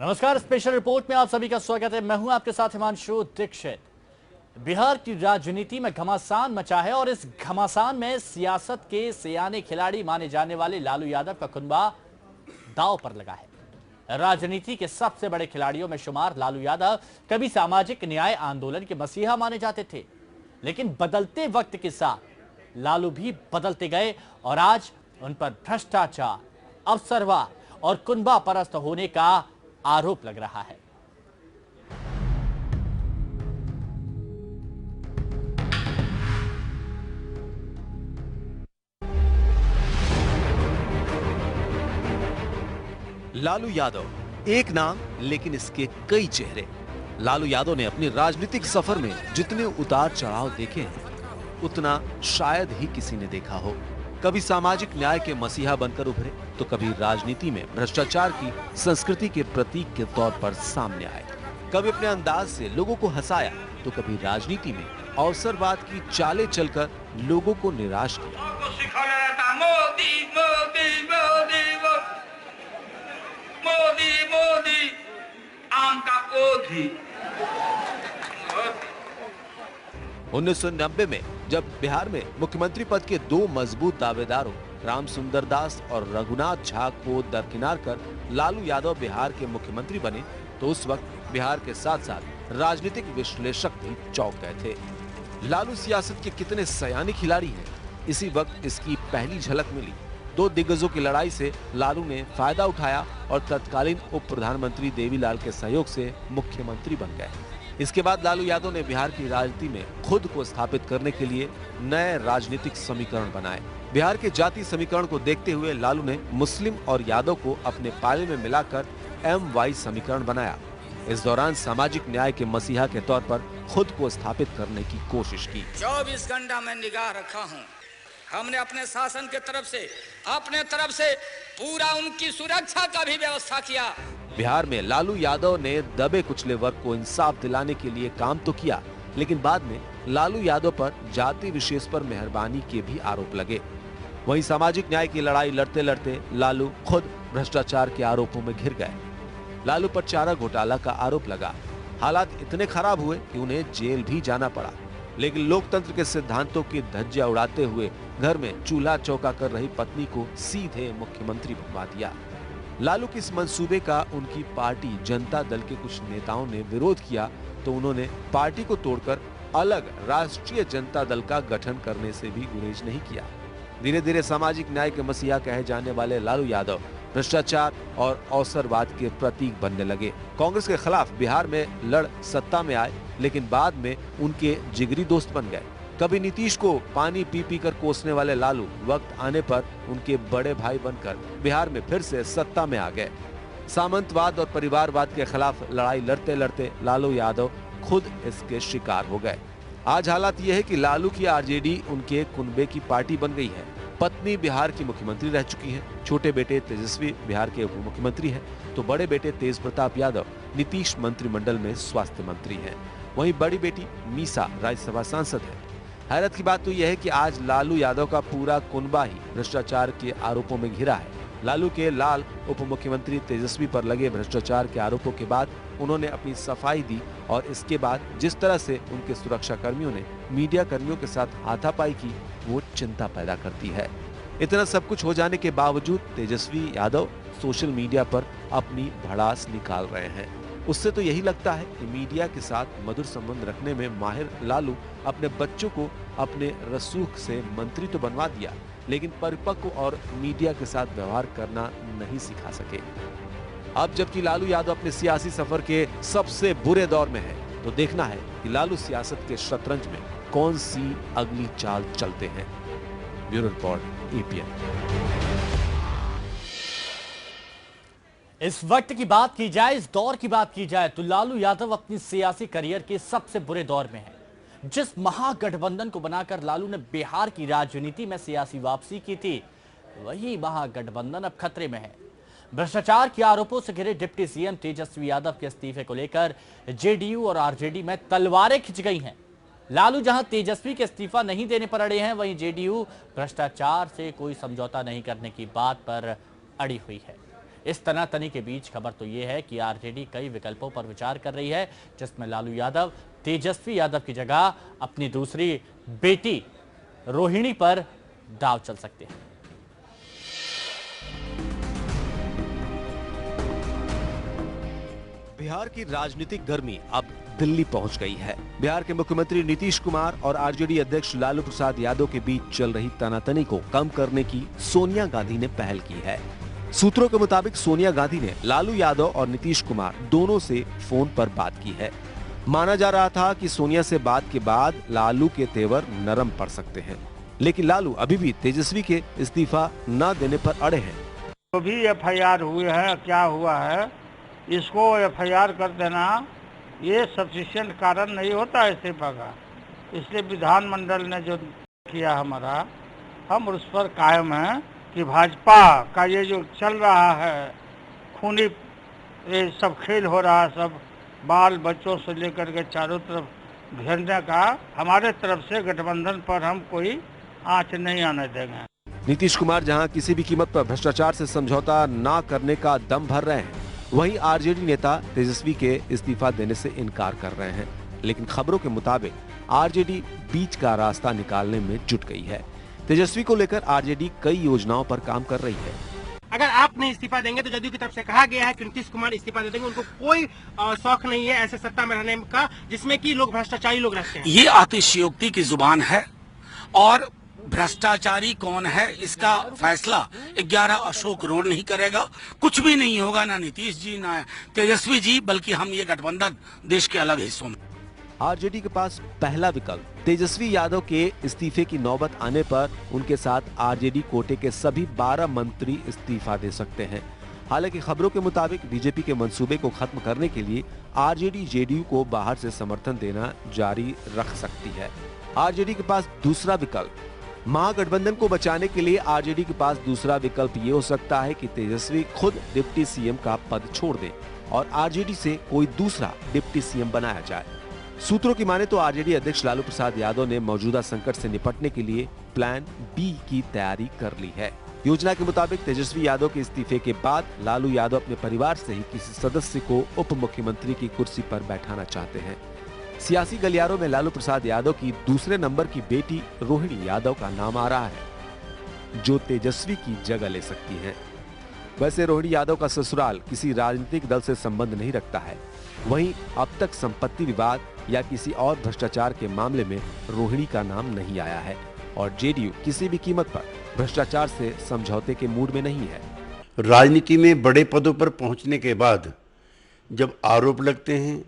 नमस्कार, special report में आप सभी का स्वागत है। मैं हूं आपके साथ हिमांशु दीक्षित। बिहार की राजनीति में घमासान मचा है और इस घमासान में सियासत के सियाने खिलाड़ी माने जाने वाले लालू यादव का कुनबा दांव पर लगा है। राजनीति के सबसे बड़े खिलाड़ियों में शुमार लालू यादव कभी सामाजिक न्याय आंदोलन के मसीहा माने जाते थे, लेकिन बदलते वक्त के साथ लालू भी बदलते गए और आज उन पर भ्रष्टाचार, अवसरवाद और कुनबा परस्त होने का आरोप लग रहा है। लालू यादव एक नाम, लेकिन इसके कई चेहरे। लालू यादव ने अपने राजनीतिक सफर में जितने उतार चढ़ाव देखे हैं, उतना शायद ही किसी ने देखा हो। कभी सामाजिक न्याय के मसीहा बनकर उभरे, तो कभी राजनीति में भ्रष्टाचार की संस्कृति के प्रतीक के तौर पर सामने आए। कभी अपने अंदाज से लोगों को हंसाया, तो कभी राजनीति में अवसरवाद की चालें चलकर लोगों को निराश किया। मोदी मोदी आम का ओधी। 1990 में जब बिहार में मुख्यमंत्री पद के दो मजबूत दावेदारों राम सुंदर दास और रघुनाथ झा को दरकिनार कर लालू यादव बिहार के मुख्यमंत्री बने, तो उस वक्त बिहार के साथ साथ राजनीतिक विश्लेषक भी चौंक गए थे। लालू सियासत के कितने सयाने खिलाड़ी हैं, इसी वक्त इसकी पहली झलक मिली। दो दिग्गजों की लड़ाई से लालू ने फायदा उठाया और तत्कालीन उप प्रधानमंत्री देवीलाल के सहयोग से मुख्यमंत्री बन गए। इसके बाद लालू यादव ने बिहार की राजनीति में खुद को स्थापित करने के लिए नए राजनीतिक समीकरण बनाए। बिहार के जाति समीकरण को देखते हुए लालू ने मुस्लिम और यादव को अपने पाले में मिलाकर MY समीकरण बनाया। इस दौरान सामाजिक न्याय के मसीहा के तौर पर खुद को स्थापित करने की कोशिश की। 24 घंटा में निगाह रखा हूँ। हमने अपने शासन के तरफ से पूरा उनकी सुरक्षा का भी व्यवस्था किया। बिहार में लालू यादव ने दबे कुचले वर्ग को इंसाफ दिलाने के लिए काम तो किया, लेकिन बाद में लालू यादव पर जाति विशेष पर मेहरबानी के भी आरोप लगे। वहीं सामाजिक न्याय की लड़ाई लड़ते लड़ते लालू खुद भ्रष्टाचार के आरोपों में घिर गए। लालू पर चारा घोटाला का आरोप लगा। हालात इतने खराब हुए कि उन्हें जेल भी जाना पड़ा, लेकिन लोकतंत्र के सिद्धांतों की धज्जियां उड़ाते हुए घर में चूल्हा चौका कर रही पत्नी को सीधे मुख्यमंत्री बनवा दिया। लालू के इस मंसूबे का उनकी पार्टी जनता दल के कुछ नेताओं ने विरोध किया, तो उन्होंने पार्टी को तोड़कर अलग राष्ट्रीय जनता दल का गठन करने से भी गुरेज नहीं किया। धीरे धीरे सामाजिक न्याय के मसीहा कहे जाने वाले लालू यादव भ्रष्टाचार और अवसरवाद के प्रतीक बनने लगे। कांग्रेस के खिलाफ बिहार में लड़ सत्ता में आए, लेकिन बाद में उनके जिगरी दोस्त बन गए। कभी नीतीश को पानी पी पी कर कोसने वाले लालू वक्त आने पर उनके बड़े भाई बनकर बिहार में फिर से सत्ता में आ गए। सामंतवाद और परिवारवाद के खिलाफ लड़ाई लड़ते लड़ते लालू यादव खुद इसके शिकार हो गए। आज हालात यह है कि लालू की RJD उनके कुनबे की पार्टी बन गई है। पत्नी बिहार की मुख्यमंत्री रह चुकी हैं, छोटे बेटे तेजस्वी बिहार के उप मुख्यमंत्री हैं, तो बड़े बेटे तेज प्रताप यादव नीतीश मंत्रिमंडल में स्वास्थ्य मंत्री हैं। वहीं बड़ी बेटी मीसा राज्यसभा सांसद है। हैरत की बात तो यह है कि आज लालू यादव का पूरा कुनबा ही भ्रष्टाचार के आरोपों में घिरा है। लालू के लाल उप मुख्यमंत्री तेजस्वी पर लगे भ्रष्टाचार के आरोपों के बाद उन्होंने अपनी सफाई दी, और इसके बाद जिस तरह से उनके सुरक्षा कर्मियों ने मीडिया कर्मियों के साथ हाथापाई की, वो चिंता पैदा करती है। इतना सब कुछ हो जाने के बावजूद तेजस्वी यादव सोशल मीडिया पर अपनी भड़ास निकाल रहे हैं। उससे तो यही लगता है कि मीडिया के साथ मधुर संबंध रखने में माहिर लालू अपने बच्चों को अपने रसूख से मंत्री तो बनवा दिया, लेकिन परिपक्व और मीडिया के साथ व्यवहार करना नहीं सिखा सके। अब जबकि लालू यादव अपने सियासी सफर के सबसे बुरे दौर में है, तो देखना है कि लालू सियासत के शतरंज में कौन सी अगली चाल चलते हैं। Bureau report, APN। इस वक्त की बात की जाए, इस दौर की बात की जाए, तो लालू यादव अपनी सियासी करियर के सबसे बुरे दौर में है। जिस महागठबंधन को बनाकर लालू ने बिहार की राजनीति में सियासी वापसी की थी, वही महागठबंधन अब खतरे में है। भ्रष्टाचार के आरोपों से घिरे डिप्टी CM तेजस्वी यादव के इस्तीफे को लेकर JDU और RJD में तलवारें खिंच गई हैं। लालू जहां तेजस्वी के इस्तीफा नहीं देने पर अड़े हैं, वहीं JDU भ्रष्टाचार से कोई समझौता नहीं करने की बात पर अड़ी हुई है। इस तनातनी के बीच खबर तो ये है कि आरजेडी कई विकल्पों पर विचार कर रही है, जिसमें लालू यादव तेजस्वी यादव की जगह अपनी दूसरी बेटी रोहिणी पर दांव चल सकते हैं। बिहार की राजनीतिक गर्मी अब दिल्ली पहुंच गई है। बिहार के मुख्यमंत्री नीतीश कुमार और आरजेडी अध्यक्ष लालू प्रसाद यादव के बीच चल रही तनातनी को कम करने की सोनिया गांधी ने पहल की है। सूत्रों के मुताबिक सोनिया गांधी ने लालू यादव और नीतीश कुमार दोनों से फोन पर बात की है। माना जा रहा था कि सोनिया से बात के बाद लालू के तेवर नरम पड़ सकते हैं, लेकिन लालू अभी भी तेजस्वी के इस्तीफा न देने पर अड़े हैं। जो भी एफआईआर हुए हैं, क्या हुआ है, इसको एफआईआर कर देना ये सफिशिएंट कारण नहीं होता इस्तीफा का। इसलिए विधानमंडल ने जो किया हमारा, हम उस पर कायम हैं कि भाजपा का ये जो चल रहा है खूनी ये सब खेल हो रहा है, सब बाल बच्चों से लेकर के चारों तरफ घेरने का, हमारे तरफ से गठबंधन पर हम कोई आंच नहीं आने देंगे। नीतीश कुमार जहां किसी भी कीमत पर भ्रष्टाचार से समझौता न करने का दम भर रहे हैं, वहीं आरजेडी नेता तेजस्वी के इस्तीफा देने से इनकार कर रहे हैं। लेकिन खबरों के मुताबिक आरजेडी बीच का रास्ता निकालने में जुट गई है। तेजस्वी को लेकर आरजेडी कई योजनाओं पर काम कर रही है। अगर आप नहीं इस्तीफा देंगे तो जदयू की तरफ से कहा गया है कि नीतीश कुमार इस्तीफा दे देंगे। उनको कोई शौक नहीं है ऐसे सत्ता में रहने का जिसमें कि लोग भ्रष्टाचारी लोग रहते हैं। ये आतिशयोक्ति की जुबान है और भ्रष्टाचारी कौन है इसका फैसला 11 अशोक रोड नहीं करेगा। कुछ भी नहीं होगा, ना नीतीश जी ना तेजस्वी जी, बल्कि हम ये गठबंधन देश के अलग हिस्सों में। आरजेडी के पास पहला विकल्प तेजस्वी यादव के इस्तीफे की नौबत आने पर उनके साथ आरजेडी कोटे के सभी 12 मंत्री इस्तीफा दे सकते हैं। हालांकि खबरों के मुताबिक बीजेपी के मंसूबे को खत्म करने के लिए आरजेडी जेडीयू को बाहर से समर्थन देना जारी रख सकती है। आरजेडी के पास दूसरा विकल्प, महागठबंधन को बचाने के लिए आरजेडी के पास दूसरा विकल्प ये हो सकता है कि तेजस्वी खुद डिप्टी सीएम का पद छोड़ दें और आरजेडी से कोई दूसरा डिप्टी सीएम बनाया जाए। सूत्रों की माने तो आरजेडी अध्यक्ष लालू प्रसाद यादव ने मौजूदा संकट से निपटने के लिए प्लान बी की तैयारी कर ली है। योजना के मुताबिक तेजस्वी यादव के इस्तीफे के बाद लालू यादव अपने परिवार से ही किसी सदस्य को उप मुख्यमंत्री की कुर्सी पर बैठाना चाहते हैं। सियासी गलियारों में लालू प्रसाद यादव की दूसरे नंबर की बेटी रोहिणी यादव का नाम आ रहा है, जो तेजस्वी की जगह ले सकती हैं। वैसे रोहिणी यादव का ससुराल किसी राजनीतिक दल से संबंध नहीं रखता है। वहीं अब तक संपत्ति विवाद या किसी और भ्रष्टाचार के मामले में रोहिणी का नाम नहीं आया है और जेडीयू किसी भी कीमत पर भ्रष्टाचार से समझौते के मूड में नहीं है। राजनीति में बड़े पदों पर पहुंचने के बाद जब आरोप लगते हैं,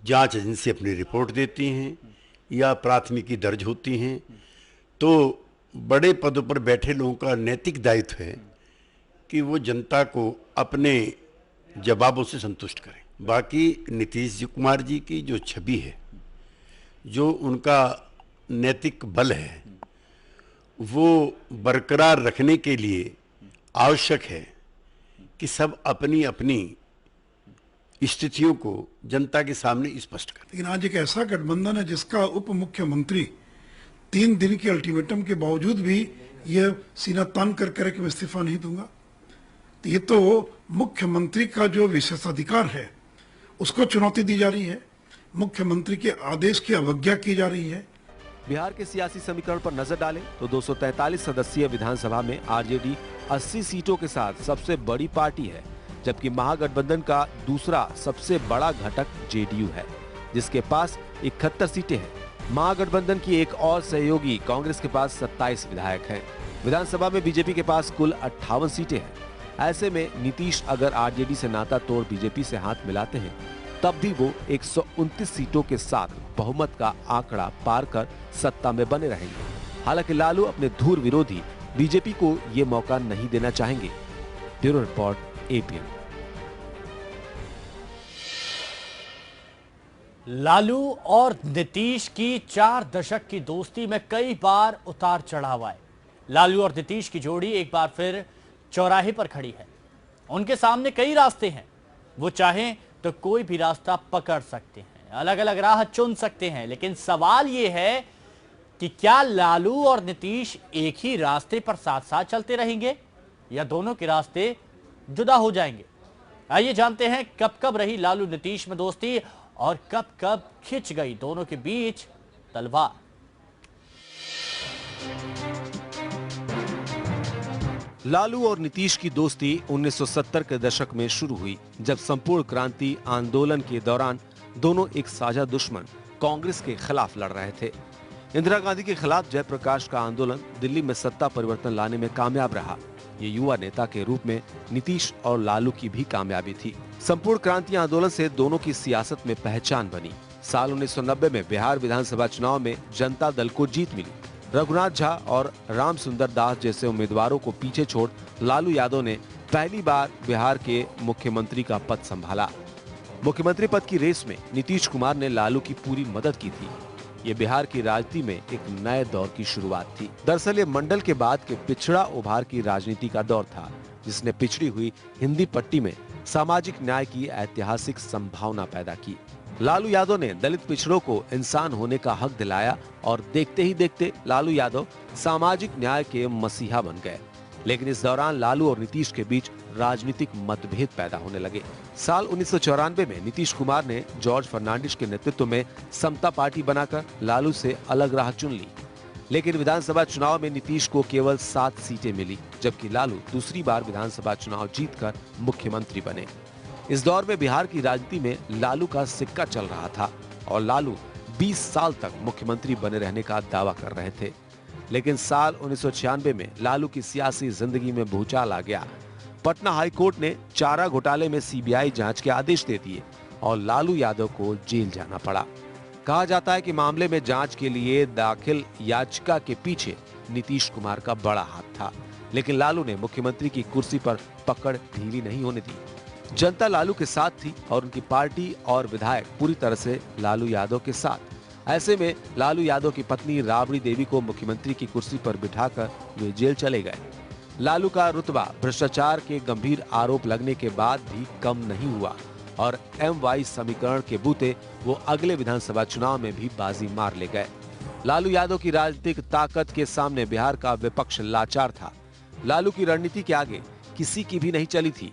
जांच एजेंसी अपनी रिपोर्ट देती हैं या प्राथमिकी दर्ज होती हैं, तो बड़े पदों पर बैठे लोगों का नैतिक दायित्व है कि वो जनता को अपने जवाबों से संतुष्ट करें। बाकी नीतीश कुमार जी की जो छवि है, जो उनका नैतिक बल है, वो बरकरार रखने के लिए आवश्यक है कि सब अपनी अपनी स्थितियों को जनता के सामने स्पष्ट करें। लेकिन आज एक ऐसा गठबंधन है जिसका उप मुख्यमंत्री 3 दिन के अल्टीमेटम के बावजूद भी यह सीना तान कर करे कि मैं इस्तीफा नहीं दूंगा, तो ये तो मुख्यमंत्री का जो विशेषाधिकार है उसको चुनौती दी जा रही है। मुख्यमंत्री के आदेश की अवज्ञा की जा रही है। बिहार के सियासी समीकरण पर नजर डालें तो 243 सदस्यीय विधानसभा में आरजेडी 80 सीटों के साथ सबसे बड़ी पार्टी है, जबकि महागठबंधन का दूसरा सबसे बड़ा घटक जेडीयू है, जिसके पास 71 सीटें हैं। महागठबंधन की एक और सहयोगी कांग्रेस के पास 27 विधायक हैं। विधानसभा में बीजेपी के पास कुल 58 सीटें हैं। ऐसे में नीतीश अगर आरजेडी से नाता तोड़ बीजेपी से हाथ मिलाते हैं, तब भी वो 129 सीटों के साथ बहुमत का आंकड़ा पार कर सत्ता में बने रहेंगे। हालांकि लालू अपने धुर विरोधी बीजेपी को ये मौका नहीं देना चाहेंगे। Bureau report, APN. लालू और नीतीश की 4 दशक की दोस्ती में कई बार उतार चढ़ाव आए। लालू और नीतीश की जोड़ी एक बार फिर चौराहे पर खड़ी है। उनके सामने कई रास्ते हैं, वो चाहें तो कोई भी रास्ता पकड़ सकते हैं, अलग अलग राह चुन सकते हैं। लेकिन सवाल ये है कि क्या लालू और नीतीश एक ही रास्ते पर साथ साथ चलते रहेंगे या दोनों के रास्ते जुदा हो जाएंगे। आइए जानते हैं कब कब रही लालू नीतीश में दोस्ती और कब कब खिंच गई दोनों के बीच तलवार। लालू और नीतीश की दोस्ती 1970 के दशक में शुरू हुई, जब संपूर्ण क्रांति आंदोलन के दौरान दोनों एक साझा दुश्मन कांग्रेस के खिलाफ लड़ रहे थे। इंदिरा गांधी के खिलाफ जयप्रकाश का आंदोलन दिल्ली में सत्ता परिवर्तन लाने में कामयाब रहा। ये युवा नेता के रूप में नीतीश और लालू की भी कामयाबी थी। संपूर्ण क्रांति आंदोलन से दोनों की सियासत में पहचान बनी। साल 1990 में बिहार विधानसभा चुनाव में जनता दल को जीत मिली। रघुनाथ झा और राम सुंदर दास जैसे उम्मीदवारों को पीछे छोड़ लालू यादव ने पहली बार बिहार के मुख्यमंत्री का पद संभाला। मुख्यमंत्री पद की रेस में नीतीश कुमार ने लालू की पूरी मदद की थी। ये बिहार की राजनीति में एक नए दौर की शुरुआत थी। दरअसल ये मंडल के बाद के पिछड़ा उभार की राजनीति का दौर था, जिसने पिछड़ी हुई हिंदी पट्टी में सामाजिक न्याय की ऐतिहासिक संभावना पैदा की। लालू यादव ने दलित पिछड़ों को इंसान होने का हक दिलाया और देखते ही देखते लालू यादव सामाजिक न्याय के मसीहा बन गए। लेकिन इस दौरान लालू और नीतीश के बीच राजनीतिक मतभेद पैदा होने लगे। साल 1994 में नीतीश कुमार ने जॉर्ज फर्नांडिस के नेतृत्व में समता पार्टी बनाकर लालू से अलग राह चुन ली। लेकिन विधानसभा चुनाव में नीतीश को केवल 7 सीटें मिली, जबकि लालू दूसरी बार विधानसभा चुनाव जीतकर मुख्यमंत्री बने। इस दौर में बिहार की राजनीति में लालू का सिक्का चल रहा था और लालू 20 साल तक मुख्यमंत्री बने रहने का दावा कर रहे थे। लेकिन साल 1996 में लालू की सियासी जिंदगी में भूचाल आ गया। पटना हाई कोर्ट ने चारा घोटाले में सीबीआई जांच के आदेश दे दिए और लालू यादव को जेल जाना पड़ा। कहा जाता है कि मामले में जांच के लिए दाखिल याचिका के पीछे नीतीश कुमार का बड़ा हाथ था, लेकिन लालू ने मुख्यमंत्री की कुर्सी पर पकड़ ढीली नहीं होने दी। जनता लालू के साथ थी और उनकी पार्टी और विधायक पूरी तरह से लालू यादव के साथ। ऐसे में लालू यादव की पत्नी राबड़ी देवी को मुख्यमंत्री की कुर्सी पर बिठाकर वे जेल चले गए। लालू का रुतबा भ्रष्टाचार के गंभीर आरोप लगने के बाद भी कम नहीं हुआ और MY समीकरण के बूते वो अगले विधानसभा चुनाव में भी बाजी मार ले गए। लालू यादव की राजनीतिक ताकत के सामने बिहार का विपक्ष लाचार था। लालू की रणनीति के आगे किसी की भी नहीं चली थी।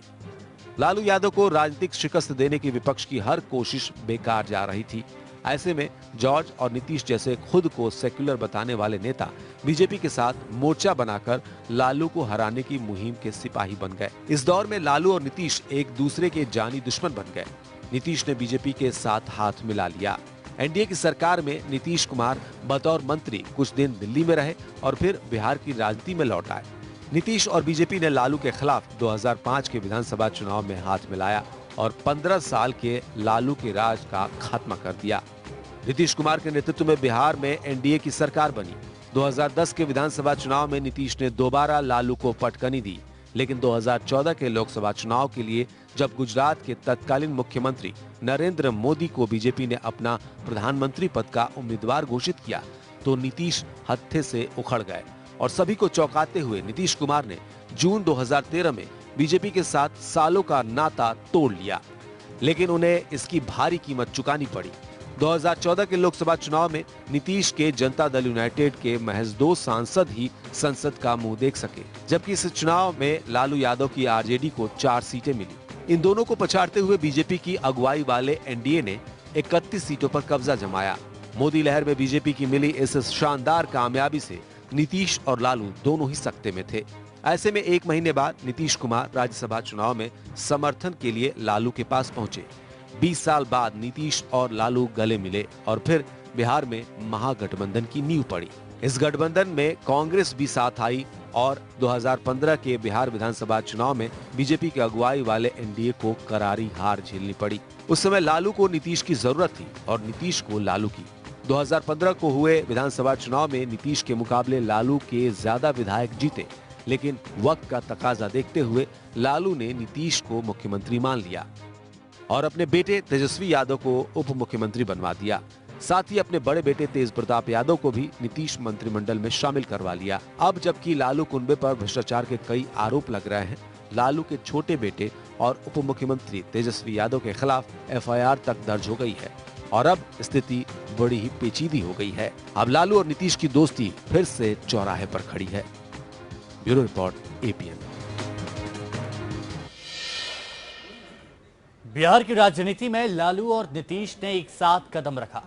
लालू यादव को राजनीतिक शिकस्त देने की विपक्ष की हर कोशिश बेकार जा रही थी। ऐसे में जॉर्ज और नीतीश जैसे खुद को सेक्युलर बताने वाले नेता बीजेपी के साथ मोर्चा बनाकर लालू को हराने की मुहिम के सिपाही बन गए। इस दौर में लालू और नीतीश एक दूसरे के जानी दुश्मन बन गए। नीतीश ने बीजेपी के साथ हाथ मिला लिया। एनडीए की सरकार में नीतीश कुमार बतौर मंत्री कुछ दिन दिल्ली में रहे और फिर बिहार की राजनीति में लौट आए। नीतीश और बीजेपी ने लालू के खिलाफ 2005 के विधानसभा चुनाव में हाथ मिलाया और 15 साल के लालू के राज का खात्मा कर दिया। नीतीश कुमार के नेतृत्व में बिहार में एनडीए की सरकार बनी। 2010 के विधानसभा चुनाव में नीतीश ने दोबारा लालू को पटकनी दी, लेकिन 2014 के लोकसभा चुनाव के लिए जब गुजरात के तत्कालीन मुख्यमंत्री नरेंद्र मोदी को बीजेपी ने अपना प्रधानमंत्री पद का उम्मीदवार घोषित किया तो नीतीश हत्थे से उखड़ गए और सभी को चौंकाते हुए नीतीश कुमार ने जून 2013 में बीजेपी के साथ सालों का नाता तोड़ लिया, लेकिन उन्हें इसकी भारी कीमत चुकानी पड़ी। 2014 के लोकसभा चुनाव में नीतीश के जनता दल यूनाइटेड के महज 2 सांसद ही संसद का मुंह देख सके, जबकि इस चुनाव में लालू यादव की आरजेडी को 4 सीटें मिली। इन दोनों को पछाड़ते हुए बीजेपी की अगुवाई वाले एनडीए ने 31 सीटों पर कब्जा जमाया। मोदी लहर में बीजेपी की मिली इस शानदार कामयाबी से नीतीश और लालू दोनों ही सकते में थे। ऐसे में 1 महीने बाद नीतीश कुमार राज्यसभा चुनाव में समर्थन के लिए लालू के पास पहुंचे। 20 साल बाद नीतीश और लालू गले मिले और फिर बिहार में महागठबंधन की नींव पड़ी। इस गठबंधन में कांग्रेस भी साथ आई और 2015 के बिहार विधानसभा चुनाव में बीजेपी की अगुवाई वाले एनडीए को करारी हार झेलनी पड़ी। उस समय लालू को नीतीश की जरूरत थी और नीतीश को लालू की। 2015 को हुए विधानसभा चुनाव में नीतीश के मुकाबले लालू के ज्यादा विधायक जीते, लेकिन वक्त का तकाजा देखते हुए लालू ने नीतीश को मुख्यमंत्री मान लिया और अपने बेटे तेजस्वी यादव को उप मुख्यमंत्री बनवा दिया। साथ ही अपने बड़े बेटे तेज प्रताप यादव को भी नीतीश मंत्रिमंडल में शामिल करवा लिया। अब जबकि लालू कुनबे पर भ्रष्टाचार के कई आरोप लग रहे हैं, लालू के छोटे बेटे और उप मुख्यमंत्री तेजस्वी यादव के खिलाफ FIR तक दर्ज हो गई है और अब स्थिति बड़ी ही पेचीदी हो गई है। अब लालू और नीतीश की दोस्ती फिर से चौराहे पर खड़ी है। Bureau report APN। बिहार की राजनीति में लालू और नीतीश ने एक साथ कदम रखा,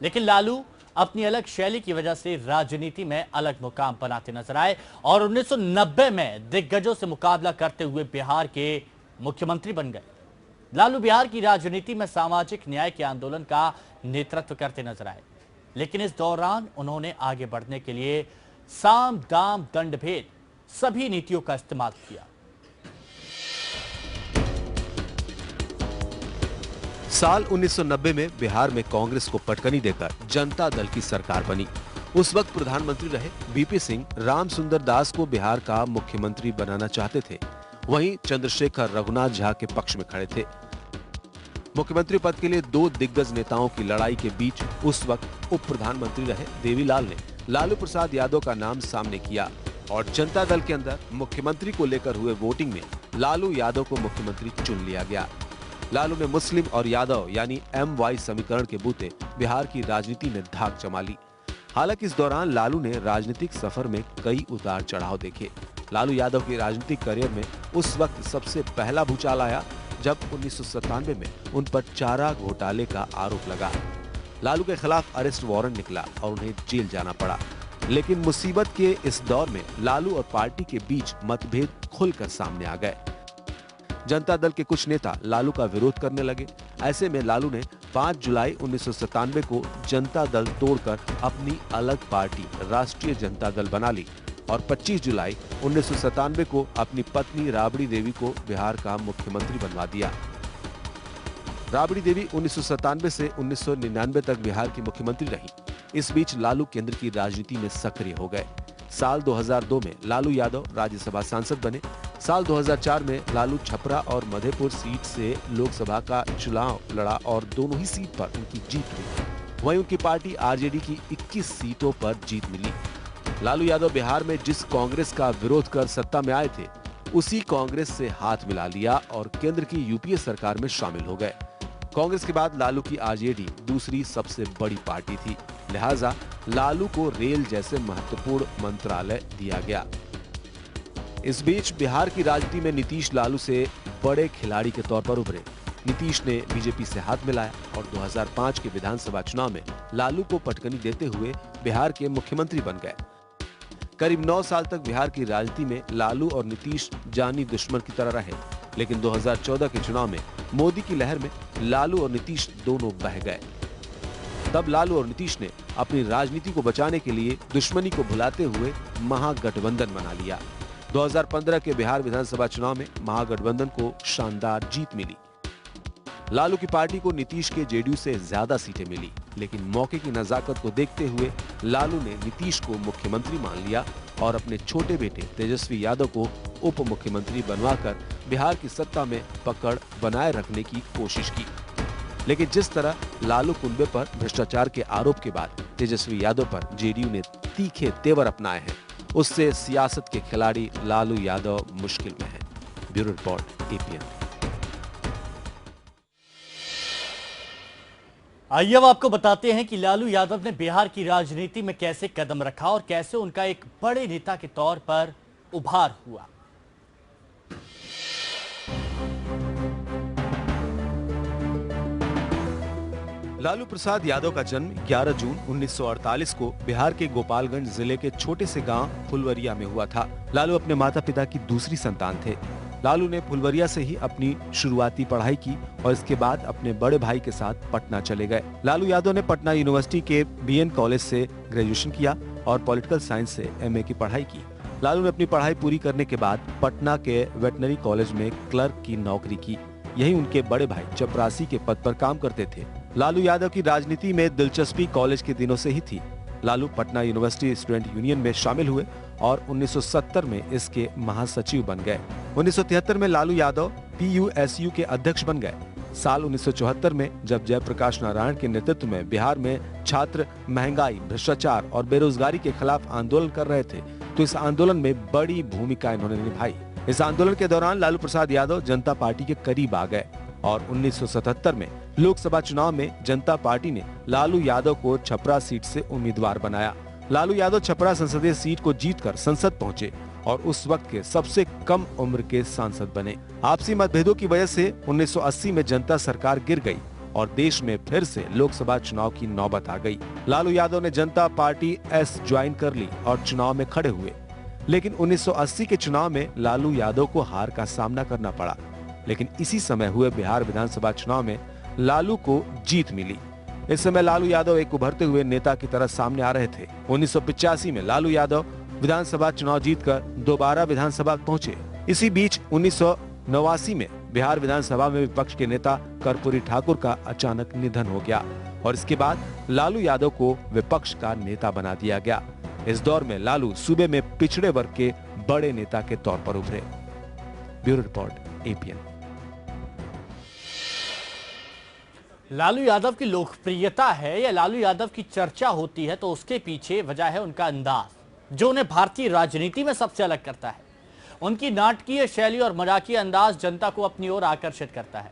लेकिन लालू अपनी अलग शैली की वजह से राजनीति में अलग मुकाम बनाते नजर आए और 1990 में दिग्गजों से मुकाबला करते हुए बिहार के मुख्यमंत्री बन गए। लालू बिहार की राजनीति में सामाजिक न्याय के आंदोलन का नेतृत्व करते नजर आए, लेकिन इस दौरान उन्होंने आगे बढ़ने के लिए साम दाम दंड भेद सभी नीतियों का इस्तेमाल किया। साल 1990 में बिहार में कांग्रेस को पटकनी देकर जनता दल की सरकार बनी। उस वक्त प्रधानमंत्री रहे वीपी सिंह रामसुंदर दास को बिहार का मुख्यमंत्री बनाना चाहते थे। वहीं चंद्रशेखर रघुनाथ झा के पक्ष में खड़े थे। मुख्यमंत्री पद के लिए दो दिग्गज नेताओं की लड़ाई के बीच उस वक्त उप प्रधानमंत्री रहे देवीलाल ने लालू प्रसाद यादव का नाम सामने किया और जनता दल के अंदर मुख्यमंत्री को लेकर हुए वोटिंग में लालू यादव को मुख्यमंत्री चुन लिया गया। लालू ने मुस्लिम और यादव यानी MY समीकरण के बूते बिहार की राजनीति में धाक जमा ली। हालांकि इस दौरान लालू ने राजनीतिक सफर में कई उतार चढ़ाव देखे। लालू यादव के राजनीतिक करियर में उस वक्त सबसे पहला भूचाल आया जब 1997 में उन पर चारा घोटाले का आरोप लगा। लालू के खिलाफ अरेस्ट वारंट निकला और उन्हें जेल जाना पड़ा। लेकिन मुसीबत के इस दौर में लालू और पार्टी के बीच मतभेद खुलकर सामने आ गए। जनता दल के कुछ नेता लालू का विरोध करने लगे। ऐसे में लालू ने 5 जुलाई 1997 को जनता दल तोड़कर अपनी अलग पार्टी राष्ट्रीय जनता दल बना ली और 25 जुलाई 1997 को अपनी पत्नी राबड़ी देवी को बिहार का मुख्यमंत्री बनवा दिया। राबड़ी देवी 1997 से 1999 तक बिहार की मुख्यमंत्री रही। इस बीच लालू केंद्र की राजनीति में सक्रिय हो गए। साल 2002 में लालू यादव राज्यसभा सांसद बने। साल 2004 में लालू छपरा और मधेपुर सीट से लोकसभा का चुनाव लड़ा और दोनों ही सीट पर उनकी जीत हुई। वहीं उनकी पार्टी आरजेडी की 21 सीटों पर जीत मिली। लालू यादव बिहार में जिस कांग्रेस का विरोध कर सत्ता में आए थे, उसी कांग्रेस से हाथ मिला लिया और केंद्र की यूपीए सरकार में शामिल हो गए। कांग्रेस के बाद लालू की आरजेडी दूसरी सबसे बड़ी पार्टी थी, लिहाजा लालू को रेल जैसे महत्वपूर्ण मंत्रालय दिया गया। इस बीच बिहार की राजनीति में नीतीश लालू से बड़े खिलाड़ी के तौर पर उभरे। नीतीश ने बीजेपी से हाथ मिलाया और 2005 के विधानसभा चुनाव में लालू को पटकनी देते हुए बिहार के मुख्यमंत्री बन गए। करीब 9 साल तक बिहार की राजनीति में लालू और नीतीश जानी दुश्मन की तरह रहे, लेकिन 2014 के चुनाव में मोदी की लहर में लालू और नीतीश दोनों बह गए। तब लालू और नीतीश ने अपनी राजनीति को बचाने के लिए दुश्मनी को भुलाते हुए महागठबंधन बना लिया। 2015 के बिहार विधानसभा चुनाव में महागठबंधन को शानदार जीत मिली। लालू की पार्टी को नीतीश के जेडीयू से ज्यादा सीटें मिली, लेकिन मौके की नजाकत को देखते हुए लालू ने नीतीश को मुख्यमंत्री मान लिया और अपने छोटे बेटे तेजस्वी यादव को उप मुख्यमंत्री बनवाकर बिहार की सत्ता में पकड़ बनाए रखने की कोशिश की। लेकिन जिस तरह लालू कुनबे पर भ्रष्टाचार के आरोप के बाद तेजस्वी यादव पर जेडीयू ने तीखे तेवर अपनाए हैं, उससे सियासत के खिलाड़ी लालू यादव मुश्किल में हैं। Bureau report APN। आइए अब आपको बताते हैं कि लालू यादव ने बिहार की राजनीति में कैसे कदम रखा और कैसे उनका एक बड़े नेता के तौर पर उभार हुआ। लालू प्रसाद यादव का जन्म 11 जून 1948 को बिहार के गोपालगंज जिले के छोटे से गांव फुलवरिया में हुआ था। लालू अपने माता पिता की दूसरी संतान थे। लालू ने फुलवरिया से ही अपनी शुरुआती पढ़ाई की और इसके बाद अपने बड़े भाई के साथ पटना चले गए। लालू यादव ने पटना यूनिवर्सिटी के BN कॉलेज से ग्रेजुएशन किया और पॉलिटिकल साइंस से MA की पढ़ाई की। लालू ने अपनी पढ़ाई पूरी करने के बाद पटना के वेटनरी कॉलेज में क्लर्क की नौकरी की। यही उनके बड़े भाई चपरासी के पद पर काम करते थे। लालू यादव की राजनीति में दिलचस्पी कॉलेज के दिनों से ही थी। Lalu Patna university student union में शामिल हुए और 1970 में इसके महासचिव बन गए। 1973 में लालू यादव PUSU के अध्यक्ष बन गए। साल 1974 में जब जयप्रकाश नारायण के नेतृत्व में बिहार में छात्र महंगाई, भ्रष्टाचार और बेरोजगारी के खिलाफ आंदोलन कर रहे थे, तो इस आंदोलन में बड़ी भूमिका इन्होंने निभाई। इस आंदोलन के दौरान लालू प्रसाद यादव जनता पार्टी के करीब आ गए और 1977 में लोकसभा चुनाव में जनता पार्टी ने लालू यादव को छपरा सीट से उम्मीदवार बनाया। लालू यादव छपरा संसदीय सीट को जीतकर संसद पहुंचे और उस वक्त के सबसे कम उम्र के सांसद बने। आपसी मतभेदों की वजह से 1980 में जनता सरकार गिर गई और देश में फिर से लोकसभा चुनाव की नौबत आ गई। लालू यादव ने जनता पार्टी एस ज्वाइन कर ली और चुनाव में खड़े हुए, लेकिन 1980 के चुनाव में लालू यादव को हार का सामना करना पड़ा। लेकिन इसी समय हुए बिहार विधानसभा चुनाव में लालू को जीत मिली। इस समय लालू यादव एक उभरते हुए नेता की तरह सामने आ रहे थे। 1985 में लालू यादव विधानसभा चुनाव जीतकर दोबारा विधानसभा पहुंचे। इसी बीच 1989 में बिहार विधानसभा में विपक्ष के नेता कर्पूरी ठाकुर का अचानक निधन हो गया और इसके बाद लालू यादव को विपक्ष का नेता बना दिया गया। इस दौर में लालू सूबे में पिछड़े वर्ग के बड़े नेता के तौर पर उभरे। Bureau report, APN. Lalu Yadav की लोकप्रियता है या लालू यादव की चर्चा होती है तो उसके पीछे वजह है उनका अंदाज, जो उन्हें भारतीय राजनीति में सबसे अलग करता है। उनकी नाटकीय शैली और मजाकिया अंदाज जनता को अपनी ओर आकर्षित करता है।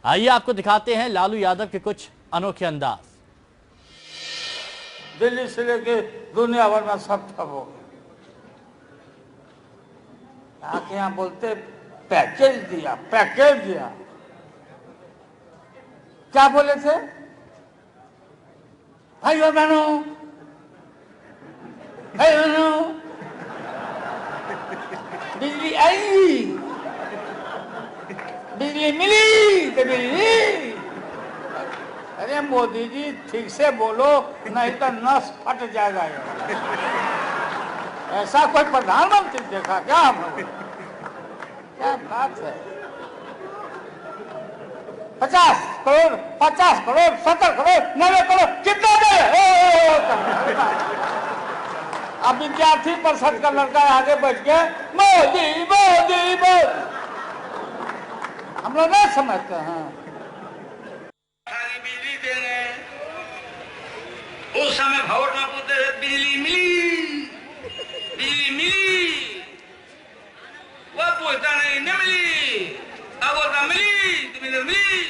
आइए आपको दिखाते हैं लालू यादव के कुछ अनोखे अंदाज। दिल्ली से लेके दुनिया भर में सब ठप हो गया। आके यहाँ बोलते पैकेज दिया, पैकेज दिया। क्या बोले थे भाइयों बहनों, बिजली आई, बिजली मिली तो बिजली। अरे मोदी जी ठीक से बोलो नहीं तो नस फट जाएगा। ऐसा कोई प्रधानमंत्री देखा क्या हम लोग? क्या बात है। 50 करोड़, 50 करोड़, 70 करोड़, 90 करोड़, कितना दे? अब विद्यार्थी परिषद का लड़का आगे बैठ के मोदी मोदी मोदी। हम लोग नहीं समझते हैं। बिजली देंगे, उस समय वोट में पूछते बिजली मिली, बिजली मिली, वो पूछता नहीं न मिली, अब बोलता मिली तो मिली।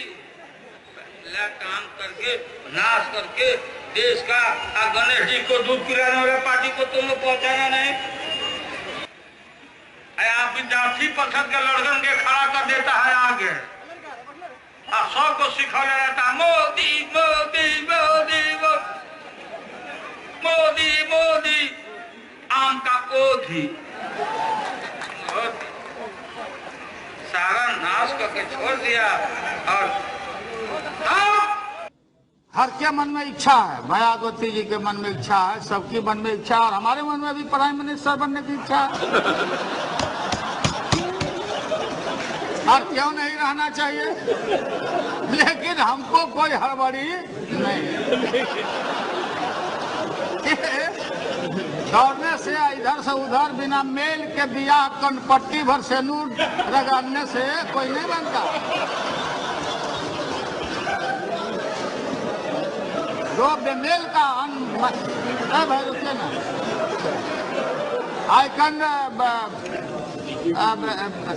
पहला काम करके नाश करके देश का गणेश जी को दूध पिलाने वाला पार्टी को तुम पहुंचाना नहीं। आप विद्यार्थी परिषद के लड़कन के खड़ा कर देता है आगे और सबको सिखाया जाता है मोदी मोदी मोदी मोदी मोदी, आम का ओधी। सारा नाश करके छोड़ दिया। और हर के मन में इच्छा है, मायावती जी के मन में इच्छा है, सबकी मन में इच्छा, और हमारे मन में भी प्राइम मिनिस्टर बनने की इच्छा है। और क्यों नहीं रहना चाहिए, लेकिन हमको कोई हड़बड़ी नहीं। दौड़ने से इधर से उधर बिना मेल के दिया कनपट्टी भर से नूर रगड़ने से कोई नहीं बनता। जो बेमेल का भाई रुकिए ना, I can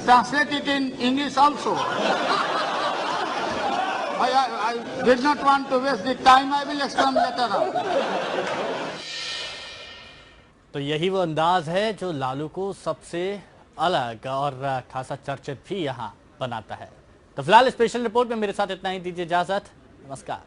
translate it in English also. I did not want to waste the time. I will explain later on. तो यही वो अंदाज है जो लालू को सबसे अलग और खासा चर्चित भी यहाँ बनाता है। तो फिलहाल स्पेशल रिपोर्ट में मेरे साथ इतना ही, दीजिए इजाजत, नमस्कार।